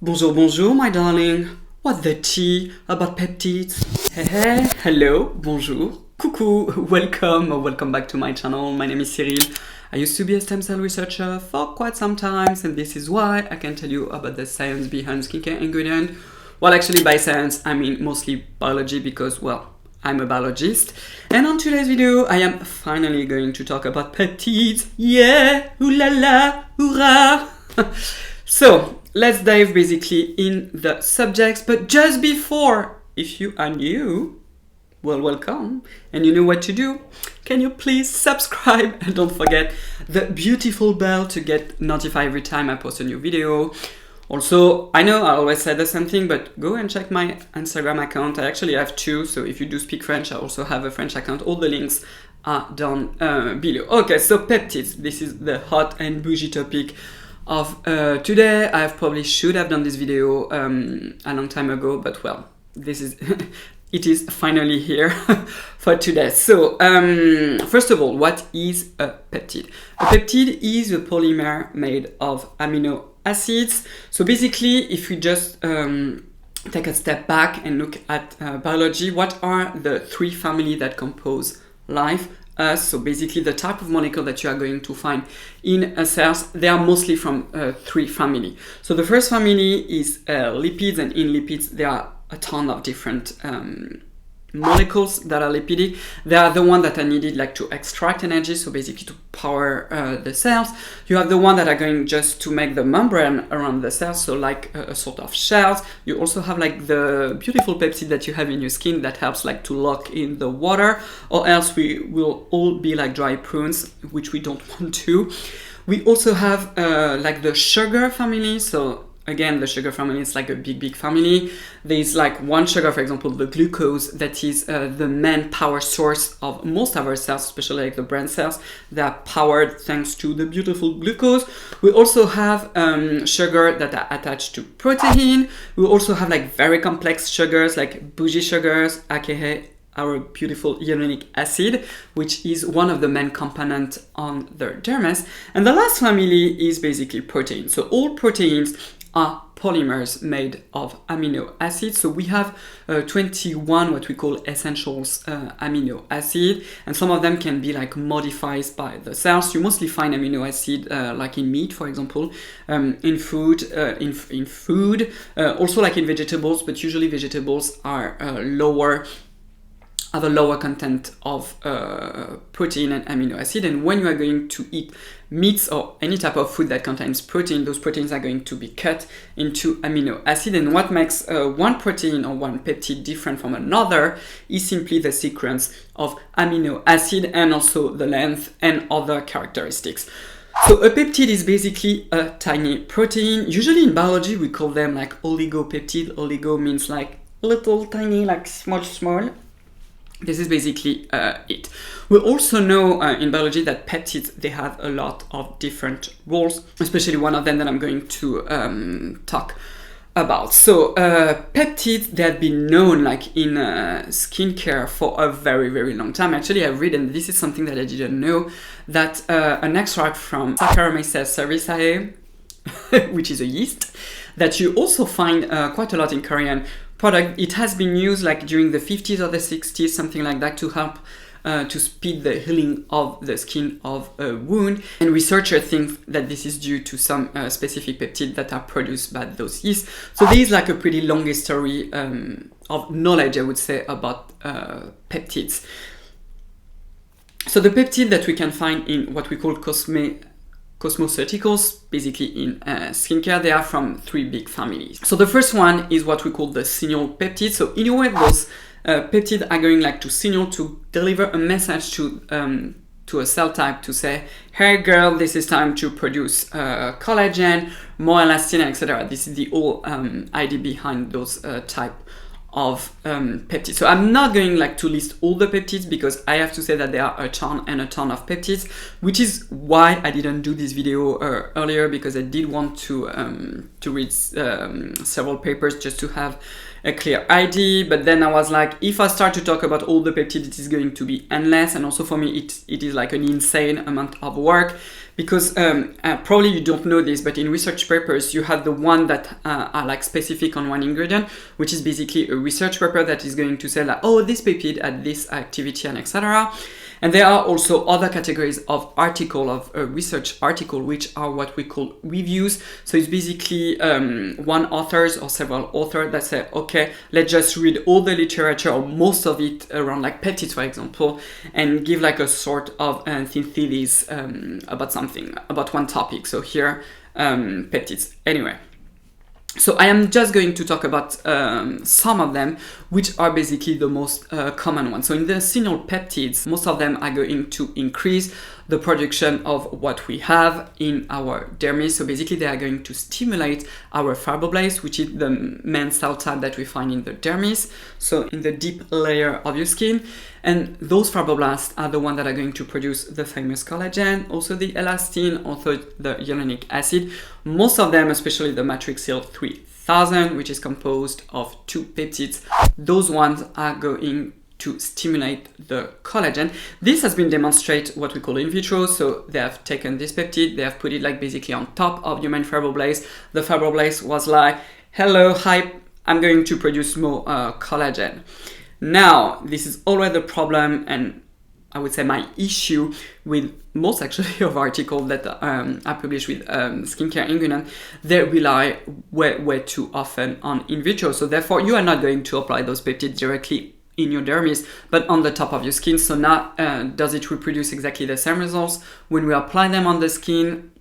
Bonjour, bonjour, my darling. What the tea about peptides? Hey, hey, hello, bonjour, coucou, welcome back to my channel. My name is Cyril. I used to be a stem cell researcher for quite some time, and this is why I can tell you about the science behind skincare ingredient. Well, actually, by science, I mean mostly biology because, well, I'm a biologist. And on today's video, I am finally going to talk about peptides. Yeah, ooh la la, hoorah! So, let's dive basically in the subjects, but just before, if you are new, well, welcome, and you know what to do. Can you please subscribe and don't forget the beautiful bell to get notified every time I post a new video. Also, I know I always say the same thing, but go and check my Instagram account. I actually have two, so if you do speak French, I also have a French account. All the links are down below. Okay, so peptides. This is the hot and bougie topic of today. I probably should have done this video a long time ago, but well, this is it is finally here for today. So first of all, what is a peptide? A peptide is a polymer made of amino acids. So basically, if we just take a step back and look at biology, what are the three families that compose life? So basically the type of molecule that you are going to find in cells, they are mostly from three families. So the first family is lipids, and in lipids there are a ton of different molecules that are lipidic. They are the ones that are needed like to extract energy, so basically to power the cells. You have the ones that are going just to make the membrane around the cells, so like a sort of shells. You also have like the beautiful peptide that you have in your skin that helps like to lock in the water, or else we will all be like dry prunes, which we don't want to. We also have like the sugar family. So again, the sugar family is like a big family. There's like one sugar, for example, the glucose, that is the main power source of most of our cells, especially like the brain cells. They are powered thanks to the beautiful glucose. We also have sugar that are attached to protein. We also have like very complex sugars like bougie sugars, aka our beautiful hyaluronic acid, which is one of the main components on the dermis. And the last family is basically protein. So all proteins are polymers made of amino acids. So we have 21 what we call essentials amino acid, and some of them can be like modified by the cells. You mostly find amino acid like in meat, for example, in food, also like in vegetables, but usually vegetables are have a lower content of protein and amino acid. And when you are going to eat meats or any type of food that contains protein, those proteins are going to be cut into amino acid. And what makes one protein or one peptide different from another is simply the sequence of amino acid and also the length and other characteristics. So a peptide is basically a tiny protein. Usually in biology we call them like oligopeptide. Oligo means like little, tiny, like small. This is basically it. We also know in biology that peptides, they have a lot of different roles, especially one of them that I'm going to talk about. So peptides, they have been known like in skincare for a very long time. Actually, I've read, and this is something that I didn't know, that an extract from Saccharomyces cerevisiae, which is a yeast, that you also find quite a lot in Korean product. It has been used like during the 50s or the 60s, something like that, to help to speed the healing of the skin of a wound. And researchers think that this is due to some specific peptides that are produced by those yeasts. So there is like a pretty long history of knowledge, I would say, about peptides. So the peptide that we can find in what we call cosmeceuticals, basically in skincare, they are from three big families. So the first one is what we call the signal peptide. So in a way, those peptides are going like to signal, to deliver a message to a cell type to say, hey girl, this is time to produce collagen, more elastin, etc. This is the whole idea behind those type of peptides. So I'm not going like to list all the peptides because I have to say that there are a ton of peptides, which is why I didn't do this video earlier, because I did want to read several papers just to have a clear idea. But then I was like, if I start to talk about all the peptides, it is going to be endless, and also for me it is like an insane amount of work, because probably you don't know this, but in research papers you have the one that are like specific on one ingredient, which is basically a research paper that is going to say like, oh, this peptide had this activity and etc. And there are also other categories of article, of research article, which are what we call reviews. So it's basically one authors or several authors that say, okay, let's just read all the literature or most of it around like peptides, for example, and give like a sort of thesis about something, about one topic. So here, peptides. Anyway. So I am just going to talk about some of them, which are basically the most common ones. So in the signal peptides, most of them are going to increase the production of what we have in our dermis. So basically they are going to stimulate our fibroblasts, which is the main cell type that we find in the dermis, so in the deep layer of your skin. And those fibroblasts are the ones that are going to produce the famous collagen, also the elastin, also the hyaluronic acid. Most of them, especially the matrixyl 3000, which is composed of 2 peptides, those ones are going to stimulate the collagen. This has been demonstrated what we call in vitro. So they have taken this peptide, they have put it like basically on top of human fibroblast. The fibroblast was like, hello, hi, I'm going to produce more collagen. Now, this is always the problem, and I would say my issue with most actually of articles that are published with skincare ingredients. They rely way too often on in vitro. So therefore, you are not going to apply those peptides directly in your dermis, but on the top of your skin. So now, does it reproduce exactly the same results? When we apply them on the skin,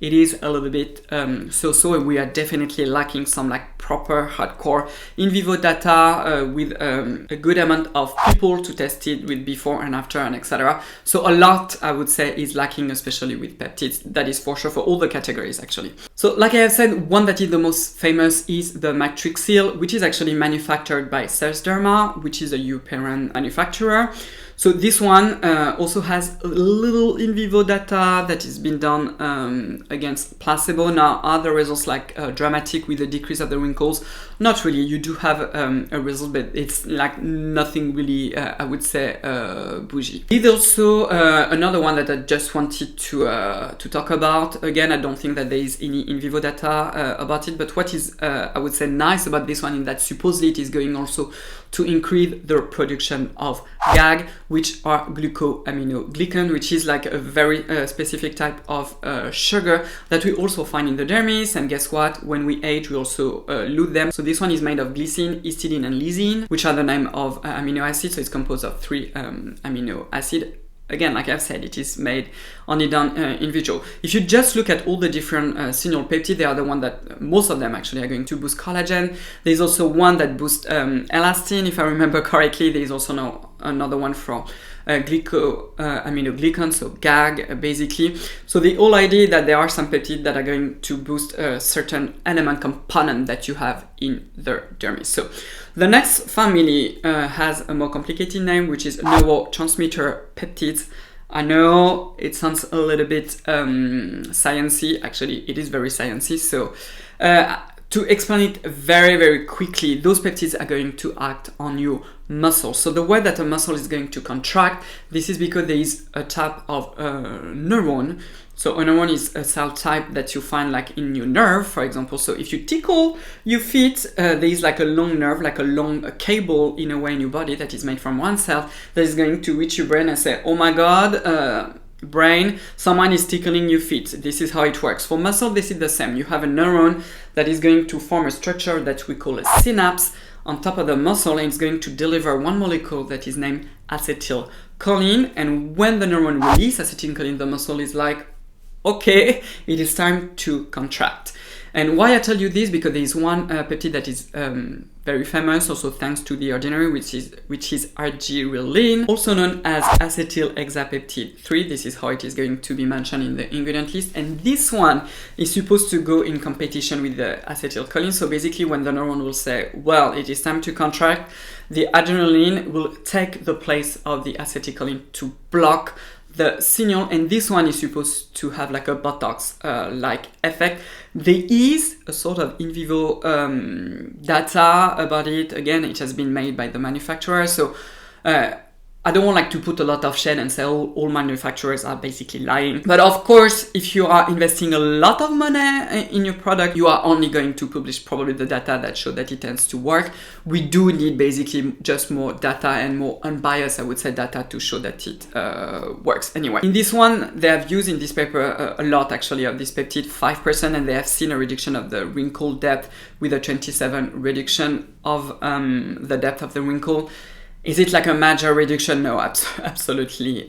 it is a little bit so we are definitely lacking some like proper hardcore in vivo data with a good amount of people to test it with before and after and etc. So a lot, I would say, is lacking, especially with peptides. That is for sure for all the categories actually. So like I have said, one that is the most famous is the matrixyl, which is actually manufactured by Cers Derma, which is a European manufacturer. So this one also has a little in vivo data that has been done against placebo. Now, are the results like dramatic with the decrease of the wrinkles? Not really. You do have a result, but it's like nothing really, I would say, bougie. There's also another one that I just wanted to talk about. Again, I don't think that there is any in vivo data about it, but what is, I would say, nice about this one is that supposedly it is going also to increase the production of GAG, which are glucosaminoglycan, which is like a very specific type of sugar that we also find in the dermis. And guess what? When we age, we also lose them. So this one is made of glycine, histidine, and lysine, which are the name of amino acids. So it's composed of 3 amino acids. Again, like I've said, it is made only done in vitro. If you just look at all the different signal peptides, they are the one that most of them actually are going to boost collagen. There's also one that boosts elastin, if I remember correctly. There's also another one for glycosaminoglycan, so GAG basically. So the whole idea that there are some peptides that are going to boost a certain element component that you have in the dermis. So the next family has a more complicated name, which is neurotransmitter peptides. I know it sounds a little bit sciencey. Actually, it is very sciencey. So to explain it very quickly, those peptides are going to act on your muscle. So the way that a muscle is going to contract, this is because there is a type of neuron. So a neuron is a cell type that you find like in your nerve, for example. So if you tickle your feet, there is like a long nerve, like a long cable in a way in your body that is made from one cell that is going to reach your brain and say, oh my God, brain, someone is tickling your feet. This is how it works. For muscle, this is the same. You have a neuron that is going to form a structure that we call a synapse on top of the muscle, and it's going to deliver one molecule that is named acetylcholine. And when the neuron releases acetylcholine, the muscle is like, okay, it is time to contract. And why I tell you this, because there is one peptide that is very famous, also thanks to The Ordinary, which is argireline, also known as acetylhexapeptide 3. This is how it is going to be mentioned in the ingredient list. And this one is supposed to go in competition with the acetylcholine. So basically, when the neuron will say, well, it is time to contract, the adrenaline will take the place of the acetylcholine to block the signal, and this one is supposed to have like a Botox like effect. There is a sort of in vivo data about it. Again, it has been made by the manufacturer. So I don't want like to put a lot of shade and say all manufacturers are basically lying. But of course, if you are investing a lot of money in your product, you are only going to publish probably the data that show that it tends to work. We do need basically just more data and more unbiased, I would say, data to show that it works. Anyway, in this one, they have used in this paper a lot actually of this peptide, 5%, and they have seen a reduction of the wrinkle depth with a 27 reduction of the depth of the wrinkle. Is it like a major reduction? No, absolutely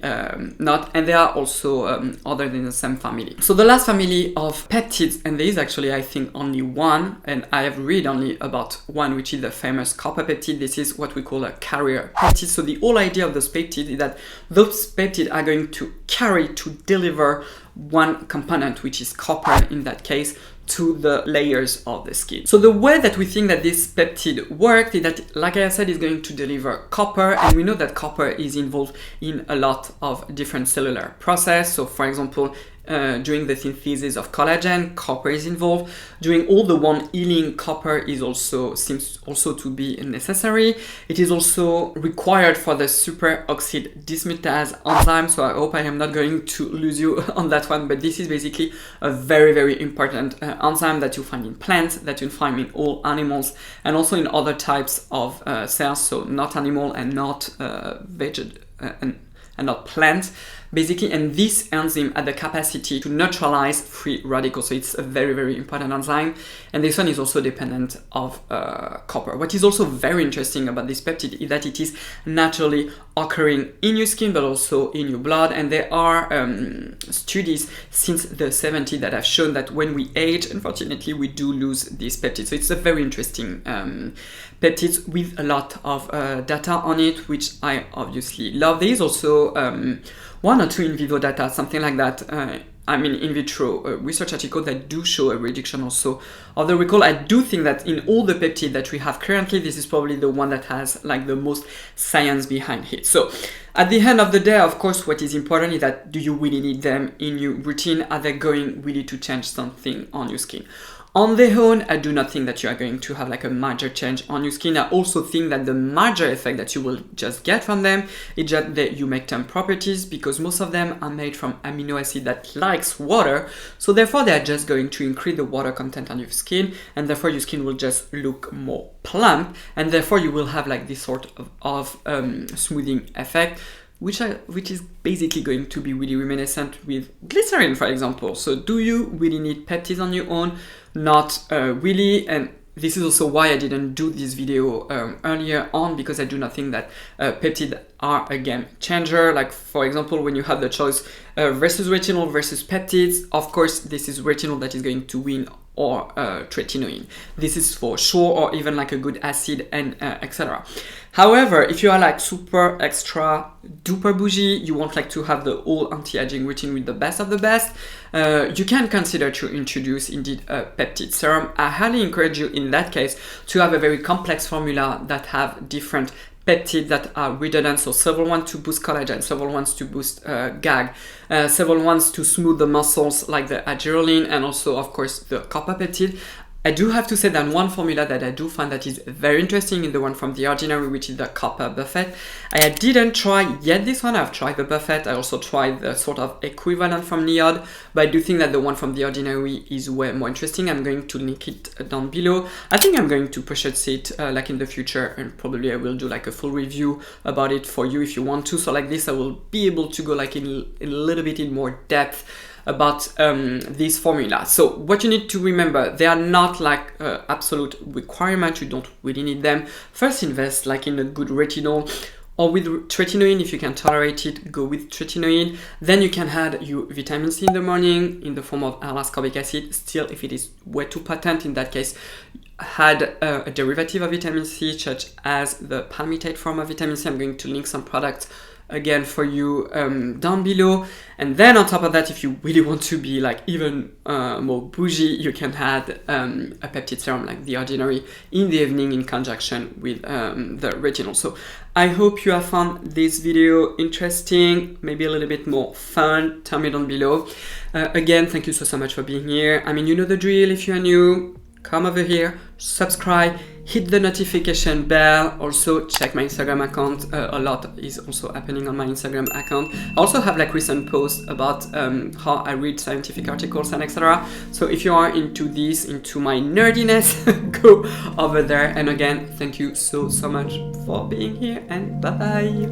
not. And there are also other than the same family. So the last family of peptides, and there is actually, I think, only one, and I have read only about one, which is the famous copper peptide. This is what we call a carrier peptide. So the whole idea of those peptides is that those peptides are going to carry, to deliver one component, which is copper in that case, to the layers of the skin. So the way that we think that this peptide works is that, like I said, it's going to deliver copper, and we know that copper is involved in a lot of different cellular process. So for example, during the synthesis of collagen, copper is involved. During all the wound healing, copper is seems also to be necessary. It is also required for the superoxide dismutase enzyme. So I hope I am not going to lose you on that one, but this is basically a very, very important enzyme that you find in plants, that you find in all animals, and also in other types of cells. So not animal and not and not plants, basically. And this enzyme has the capacity to neutralize free radicals, so it's a very, very important enzyme, and this one is also dependent of copper. What is also very interesting about this peptide is that it is naturally occurring in your skin but also in your blood, and there are studies since the 70s that have shown that when we age, unfortunately, we do lose this peptide. So it's a very interesting peptide with a lot of data on it, which I obviously love. There is also one or two in vivo data, something like that. In vitro research articles that do show a reduction also of the recall. I do think that in all the peptides that we have currently, this is probably the one that has like the most science behind it. So at the end of the day, of course, what is important is that do you really need them in your routine? Are they going really to change something on your skin? On their own, I do not think that you are going to have like a major change on your skin. I also think that the major effect that you will just get from them is just that you make them properties, because most of them are made from amino acid that likes water. So therefore, they are just going to increase the water content on your skin, and therefore your skin will just look more plump, and therefore you will have like this sort of smoothing effect, which is basically going to be really reminiscent with glycerin, for example. So do you really need peptides on your own? Not really. And this is also why I didn't do this video earlier on, because I do not think that peptides are a game changer. Like for example, when you have the choice versus retinol versus peptides, of course this is retinol that is going to win, or tretinoin. This is for sure, or even like a good acid and etc. However, if you are like super extra duper bougie, you want like to have the whole anti-aging routine with the best of the best, you can consider to introduce indeed a peptide serum. I highly encourage you in that case to have a very complex formula that have different peptides that are redundant, so several ones to boost collagen, several ones to boost GAG, several ones to smooth the muscles like the ageroline, and also of course the copper peptide. I do have to say that one formula that I do find that is very interesting is the one from The Ordinary, which is the copper buffet. I didn't try yet this one. I've tried the buffet. I also tried the sort of equivalent from Niod, but I do think that the one from The Ordinary is way more interesting. I'm going to link it down below. I think I'm going to purchase it like in the future, and probably I will do like a full review about it for you if you want to. So like this, I will be able to go like in a little bit in more depth about this formula. So what you need to remember, they are not like absolute requirement. You don't really need them. First, invest like in a good retinol, or with tretinoin. If you can tolerate it, go with tretinoin. Then you can add your vitamin C in the morning in the form of L-ascorbic acid. Still, if it is way too potent, in that case, had a derivative of vitamin C, such as the palmitate form of vitamin C. I'm going to link some products again for you down below. And then on top of that, if you really want to be like even more bougie, you can add a peptide serum like The Ordinary in the evening in conjunction with the retinol. So I hope you have found this video interesting, maybe a little bit more fun. Tell me down below. Again, thank you so much for being here. I mean, you know the drill. If you are new, come over here, subscribe, hit the notification bell. Also check my Instagram account. A lot is also happening on my Instagram account. I also have like recent posts about how I read scientific articles and etc. So if you are into this, into my nerdiness, go over there. And again, thank you so much for being here, and bye bye.